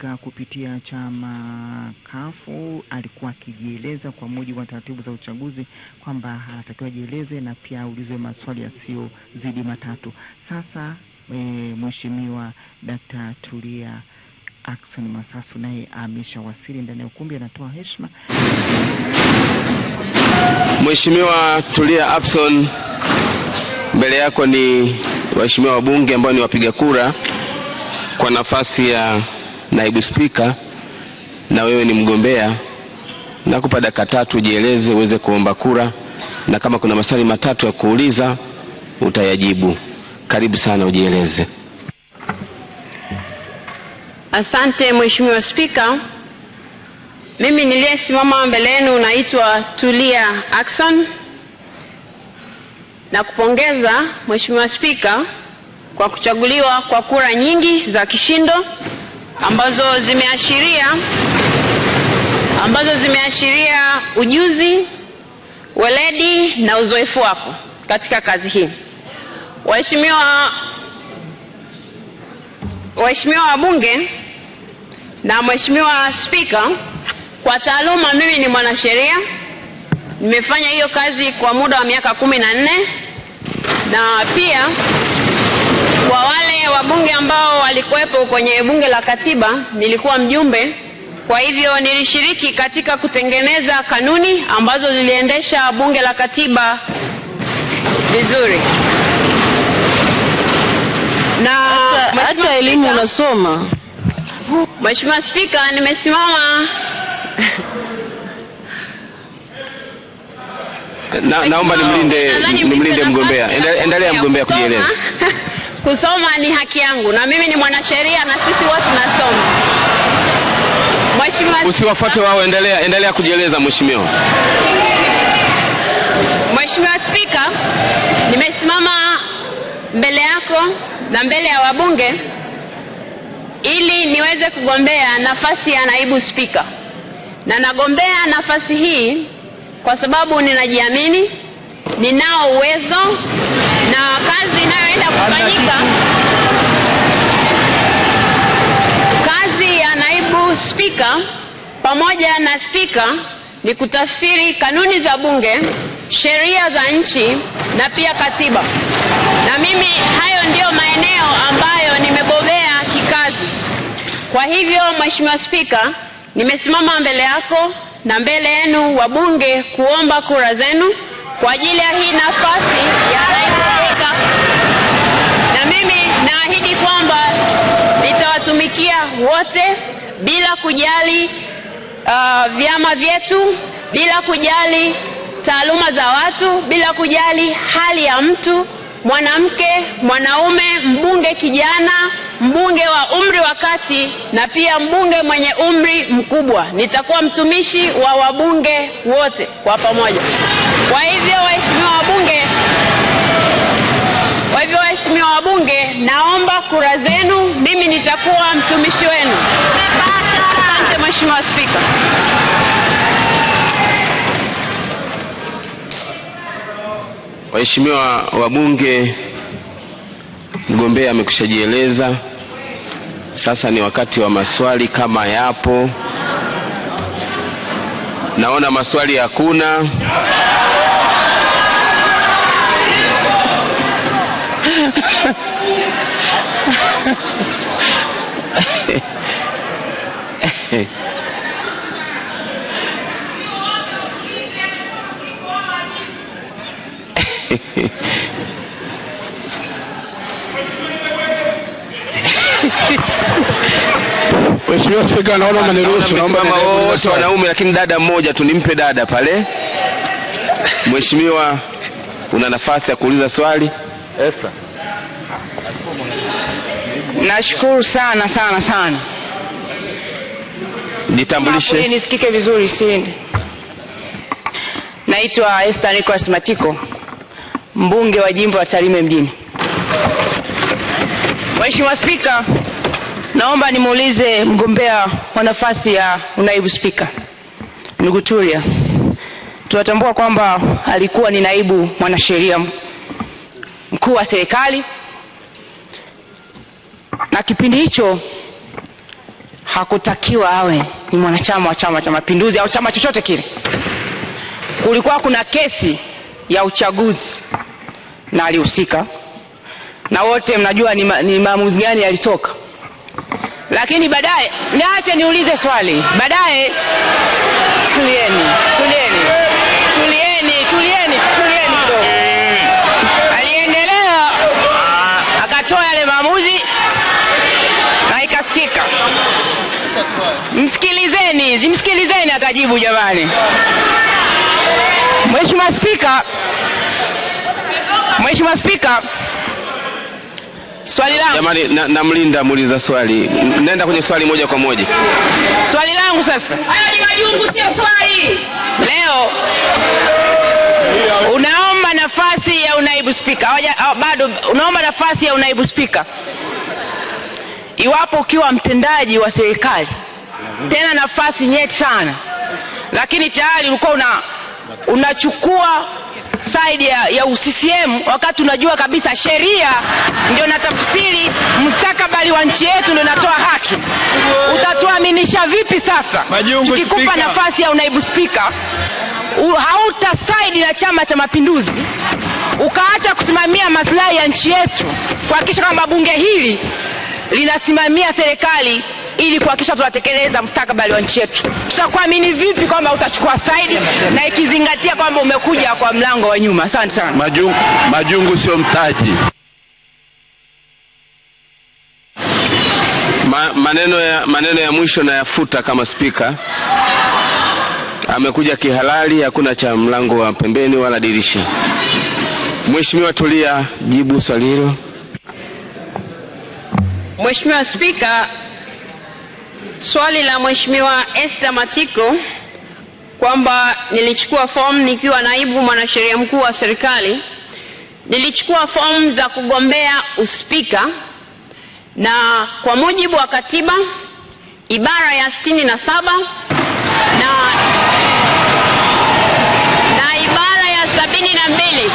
kupitia chama kafu alikuwa akijieleza kwa mujibu wa taratibu za uchaguzi kwamba anatakiwa jieleze na pia ulizwe maswali yasiyozidi matatu. Sasa Mheshimiwa Dr. Tulia Ackson Masasu naye ameshawasili ndani ya ukumbi, anatoa heshima. Mheshimiwa Tulia Ackson, mbele yako ni waheshimiwa wabunge ambao ni wapiga kura kwa nafasi ya naibu spika, na wewe ni mgombea. Nakupa dakika 3 ujieleze, uweze kuomba kura, na kama kuna maswali matatu ya kuuliza utayajibu. Karibu sana, ujieleze. Asante Mheshimiwa Spika. Mimi niliyesimama mbele yenu naitwa Tulia Ackson. Na kupongeza Mheshimiwa Spika kwa kuchaguliwa kwa kura nyingi za kishindo ambazo zimeashiria ujuzi, weledi na uzoefu wako katika kazi hii. Waheshimiwa wabunge na Mheshimiwa Spika, kwa taaluma mimi ni mwanasheria. Nimefanya hiyo kazi kwa muda wa miaka 14, na pia kwa wale wabunge ambao walikuwepo kwenye bunge la katiba nilikuwa mjumbe. Kwa hivyo nilishiriki katika kutengeneza kanuni ambazo ziliendesha bunge la katiba vizuri. Na hata elimu unasoma. Mheshimiwa Spika, nimesimama naomba nimlinde mgombea. Endelea mgombea kujieleza. Kusoma ni haki yangu na mimi ni mwanasheria na sisi wote tunasoma. Mheshimiwa, usiwafuate wao, endelea kujieleza mheshimiwa. Mheshimiwa Spika, nimesimama mbele yako na mbele ya wabunge ili niweze kugombea nafasi ya naibu spika. Na nagombea nafasi hii kwa sababu ninajiamini, ninao uwezo na kazi inayoenda kufanyika. Kazi ya naibu spika pamoja na spika ni kutafsiri kanuni za bunge, sheria za nchi na pia katiba. Na mimi hayo ndio maeneo ambayo nimebobea kikazi. Kwa hivyo Mheshimiwa Spika, nimesimama mbele yako na mbele yenu wabunge kuomba kura zenu kwa ajili ya hii nafasi ya naibu spika. Na mimi naahidi kwamba nitawatumikia wote bila kujali vyama vyetu, bila kujali taaluma za watu, bila kujali hali ya mtu, mwanamke, mwanaume, mbunge kijana, mbunge wa umri wa kati na pia mbunge mwenye umri mkubwa. Nitakuwa mtumishi wa wabunge wote kwa pamoja. Kwa hivyo waheshimiwa wabunge, naomba kura zenu, mimi nitakuwa mtumishi wenu. Asante Mheshimiwa Spika. Waheshimiwa wabunge, mgombea amekushajieleza. Sasa ni wakati wa maswali kama yapo. Naona maswali hakuna. Mheshimiwa Spika, naomba maniruhusu, naomba wote wanaume, lakini dada mmoja tu, nimpe dada pale. Mheshimiwa, una nafasi ya kuuliza swali. Esther. Nashukuru sana. Jitambulishe. Nisikike vizuri sindi. Naitwa Esther Nicholas Matiko, mbunge wa jimbo la Tarime mjini. Mheshimiwa Spika, naomba nimuulize mgombea wa nafasi ya naibu spika, ndugu Tulia. Tunatambua kwamba alikuwa ni naibu mwanasheria mkuu wa serikali, na kipindi hicho hakutakiwa awe ni mwanachama wa Chama cha Mapinduzi au chama chochote kile. Kulikuwa kuna kesi ya uchaguzi na alihusika, na wote mnajua ni maamuzi gani yalitoka. Lakini baadaye, niache niulize swali, baadaye tulieni kidogo. Aliendelea akatoa yale maamuzi na ikasikika. Msikilizeni atajibu jamani. Mheshimiwa Spika, swali langu jamani, namlinda muuliza swali. Nenda kwenye swali moja kwa moja. Swali langu sasa. Hayo ni majungu, sio swali. Leo unaomba nafasi ya unaibu spika. Bado unaomba nafasi ya unaibu spika. Iwapo ukiwa mtendaji wa serikali, tena nafasi nyeti sana, lakini tayari ulikuwa unachukua side ya UCCM wakati unajua kabisa sheria ndio natafsiri mustakabali wa nchi yetu, ndio natoa haki. Utatuaminisha vipi sasa tukikupa nafasi ya unaibu spika, hauta side na Chama cha Mapinduzi, ukaacha kusimamia maslahi ya nchi yetu, kuhakikisha kwamba bunge hili linasimamia serikali ili kuhakikisha tunatekeleza mustakabali wa nchi yetu? Tutakuamini vipi kwamba utachukua side na ikizingatia kwamba umekuja kwa mlango wa nyuma? Asante sana. Majungu sio mtaji. Maneno ya mwisho na yafuta kama spika. Amekuja kihalali, hakuna cha mlango wa pembeni wala dirisha. Mheshimiwa Tulia, jibu swali hilo. Mheshimiwa Spika, swali la Mheshimiwa Esther Matiko kwamba nilichukua fomu nikiwa naibu mwanasheria mkuu wa serikali. Nilichukua fomu za kugombea uspika, na kwa mujibu wa katiba ibara ya 67 na ibara ya 72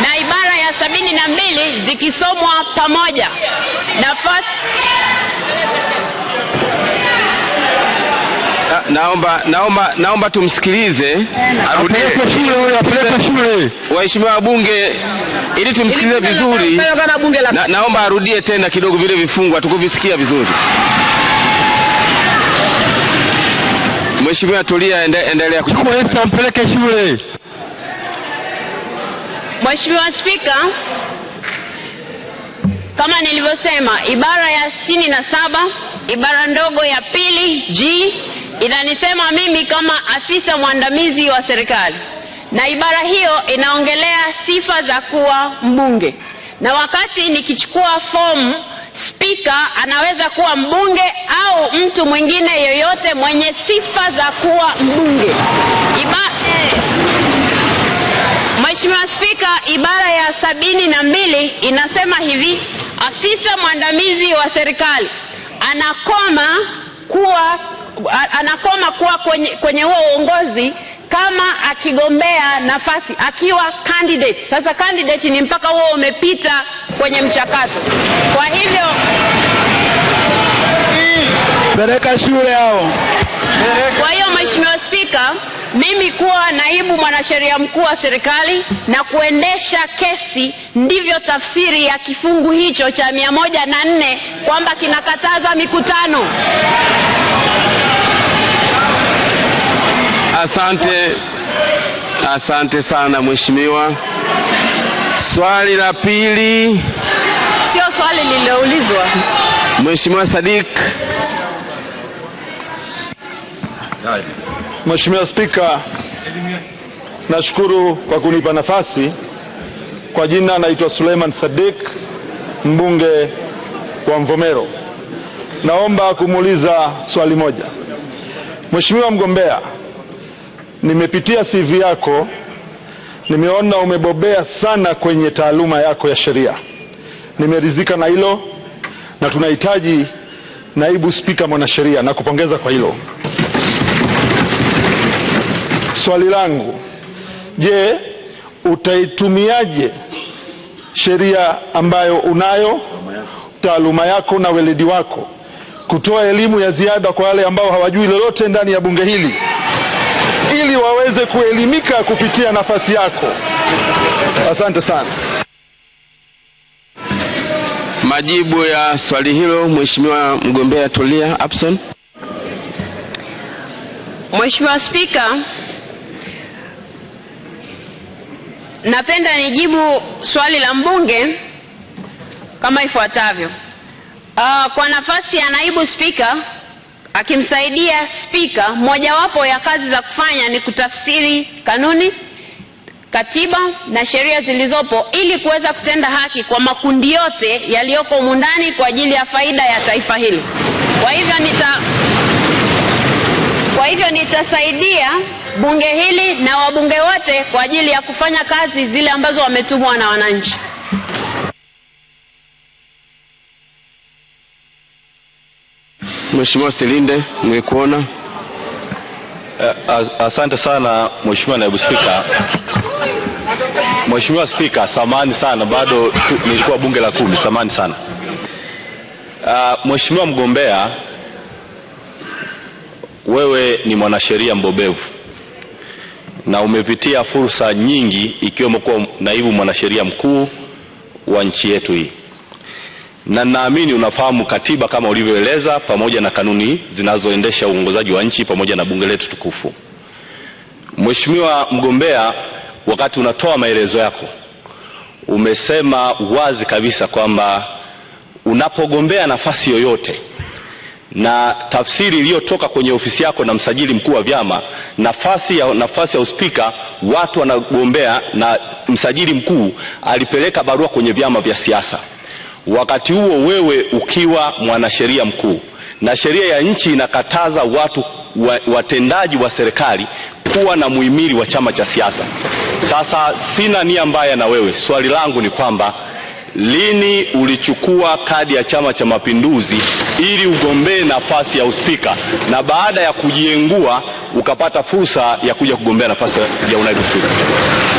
na ibara ya 72 zikisomwa pamoja, Naomba tumsikilize. Apeleke shule. Waheshimiwa wabunge, ili tumsikilize vizuri. Naomba arudie tena kidogo vile vifungu hatukuvisikia vizuri. Mheshimiwa Tulia, endelea. Mpeleke shule. Mheshimiwa Spika, kama nilivyosema, ibara ya 67 ibara ndogo ya pili G inanisema mimi kama afisa mwandamizi wa serikali, na ibara hiyo inaongelea sifa za kuwa mbunge. Na wakati nikichukua fomu, spika anaweza kuwa mbunge au mtu mwingine yoyote mwenye sifa za kuwa mbunge. Mheshimiwa Spika, ibara ya 72 inasema hivi: afisa mwandamizi wa serikali anakoma kuwa kwenye huo uongozi kama akigombea nafasi akiwa candidate. Sasa candidate ni mpaka huo umepita kwenye mchakato. Kwa hivyo peleka shule hao. Kwa hiyo Mheshimiwa Spika, mimi kuwa naibu mwanasheria mkuu wa serikali na kuendesha kesi ndivyo tafsiri ya kifungu hicho cha 104 kwamba kinakataza mikutano. Asante sana mheshimiwa. Swali la pili. Sio swali lililoulizwa. Mheshimiwa Sadik. Mheshimiwa Spika, nashukuru kwa kunipa nafasi. Kwa jina naitwa Suleiman Sadik, mbunge wa Mvomero. Naomba kumuuliza swali moja. Mheshimiwa mgombea, nimepitia CV yako, nimeona umebobea sana kwenye taaluma yako ya sheria. Nimeridhika na hilo na tunahitaji naibu spika mwanasheria, na kupongeza kwa hilo. Swali langu, je, utaitumiaje sheria ambayo unayo, taaluma yako na weledi wako kutoa elimu ya ziada kwa wale ambao hawajui lolote ndani ya bunge hili, ili waweze kuelimika kupitia nafasi yako. Asante sana. Majibu ya swali hilo, Mheshimiwa mgombea Tulia Ackson. Mheshimiwa Spika, napenda nijibu swali la mbunge kama ifuatavyo. Kwa nafasi ya naibu spika akimsaidia spika, mojawapo ya kazi za kufanya ni kutafsiri kanuni, katiba na sheria zilizopo ili kuweza kutenda haki kwa makundi yote yaliyoko humu ndani kwa ajili ya faida ya taifa hili. Kwa hivyo nitasaidia bunge hili na wabunge wote kwa ajili ya kufanya kazi zile ambazo wametumwa na wananchi. Mheshimiwa Silinde, nimekuona. Asante sana Mheshimiwa Naibu Spika. Mheshimiwa Spika, samahani sana, bado nilikuwa bunge la 10, samahani sana. Mheshimiwa mgombea, wewe ni mwanasheria mbobevu na umepitia fursa nyingi, ikiwemo kuwa naibu mwanasheria mkuu wa nchi yetu hii, na naamini unafahamu katiba kama ulivyoeleza, pamoja na kanuni zinazoendesha uongozaji wa nchi pamoja na bunge letu tukufu. Mheshimiwa mgombea, wakati unatoa maelezo yako umesema wazi kabisa kwamba unapogombea nafasi yoyote, na tafsiri iliyotoka kwenye ofisi yako na msajili mkuu wa vyama, nafasi ya uspika watu wanagombea na msajili mkuu alipeleka barua kwenye vyama vya siasa. Wakati huo wewe ukiwa mwanasheria mkuu, na sheria ya nchi inakataza watu watendaji wa serikali kuwa na muhimili wa chama cha siasa. Sasa sina nia mbaya na wewe, swali langu ni kwamba lini ulichukua kadi ya Chama cha Mapinduzi ili ugombee nafasi ya uspika, na baada ya kujiengua ukapata fursa ya kuja kugombea nafasi ya unaibu spika?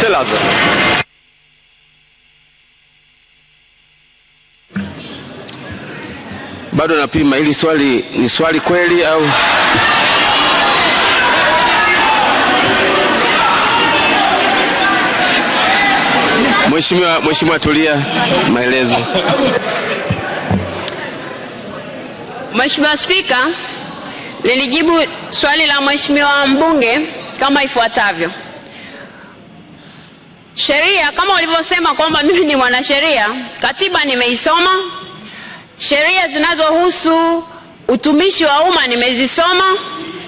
Tell us. Bado napima hili swali ni swali kweli au? Mheshimiwa Tulia, maelezo. Mheshimiwa Spika, nilijibu swali la Mheshimiwa mbunge kama ifuatavyo. Sheria kama ulivyosema kwamba mimi ni mwanasheria, katiba nimeisoma, sheria zinazohusu utumishi wa umma nimezisoma,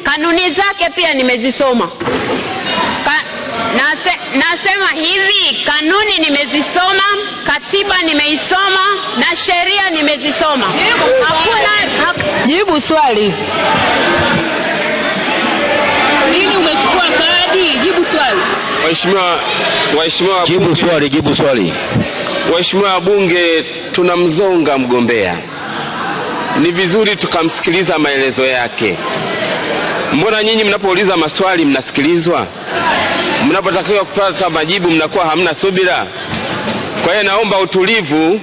kanuni zake pia nimezisoma. Nasema hivi, kanuni nimezisoma, katiba nimeisoma na sheria nimezisoma. Jibu swali. Lini umechukua kadi? Jibu swali. Waheshimiwa Jibu swali. Waheshimiwa bunge, tunamzonga mgombea. Ni vizuri tukamsikiliza maelezo yake. Mbona nyinyi mnapouliza maswali mnasikilizwa? Mnapotakiwa kupata majibu mnakuwa hamna subira. Kwa hiyo naomba utulivu,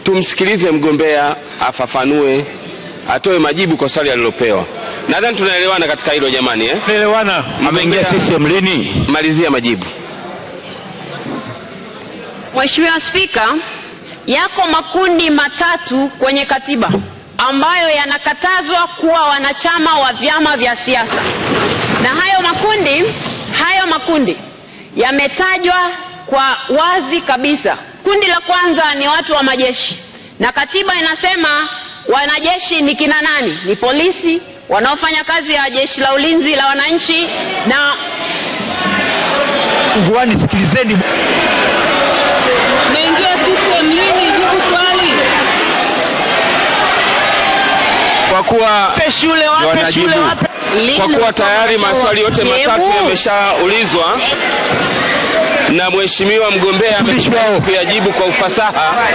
tumsikilize mgombea afafanue, atoe majibu kwa swali alilopewa. Nadhani tunaelewana katika hilo jamani, eh? Tunaelewana. Ameingia CCM lini? Malizia majibu. Mheshimiwa Spika, yako makundi matatu kwenye katiba ambayo yanakatazwa kuwa wanachama wa vyama vya siasa, na hayo makundi yametajwa kwa wazi kabisa. Kundi la kwanza ni watu wa majeshi, na katiba inasema wanajeshi ni kina nani? Ni polisi wanaofanya kazi ya jeshi la ulinzi la wananchi na Ngwani, sikilizeni. Mengia CCM lini? Jibu swali. Kwa kuwa tayari maswali yote matatu yameshaulizwa na mheshimiwa mgombea amejibu kwa ufasaha.